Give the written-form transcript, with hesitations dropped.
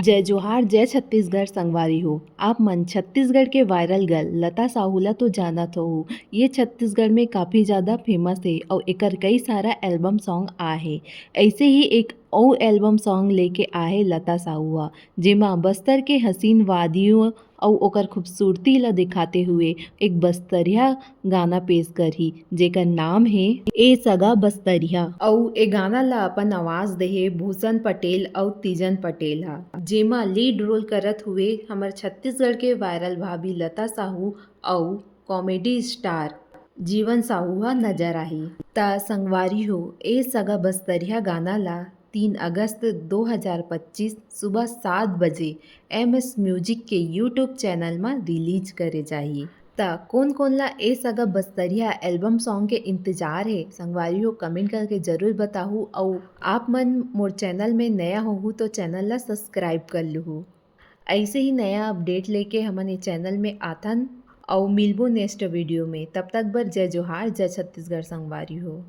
जय जोहार जय छत्तीसगढ़ संगवारी हो। आप मन छत्तीसगढ़ के वायरल गर्ल लता साहू ला तो जानत हो। ये छत्तीसगढ़ में काफ़ी ज़्यादा फेमस है और एकर कई सारा एल्बम सॉन्ग आहे। ऐसे ही एक और एल्बम सॉन्ग लेके आहे लता साहू जेमा बस्तर के हसीन वादियों और ओकर खूबसूरती ला दिखाते हुए एक बस्तरिया गाना पेश करही जेकर नाम है ए सगा बस्तरिया। और ए गाना ला अपन आवाज देहे भूषण पटेल और तीजन पटेल हा, जेमा लीड रोल करत हुए हमर छत्तीसगढ़ के वायरल भाभी लता साहू और कॉमेडी स्टार जीवन साहू हा नजर आही। ता संगवारी हो ए सगा बस्तरिया गाना ला 3 अगस्त 2025 सुबह 7 बजे MS म्यूजिक के यूट्यूब चैनल में रिलीज करे जाही। ता कौन कौन ला ए सगा बस्तरिया एल्बम सॉन्ग के इंतजार है संगवारी हो कमेंट करके जरूर बताहू। और आप मन मोर चैनल में नया हो तो चैनल ला सब्सक्राइब कर लूँ। ऐसे ही नया अपडेट लेके हमन ये चैनल में आथन और मिलबो नेक्स्ट वीडियो में। तब तक बर जय जोहार जय छत्तीसगढ़ संगवारी हो।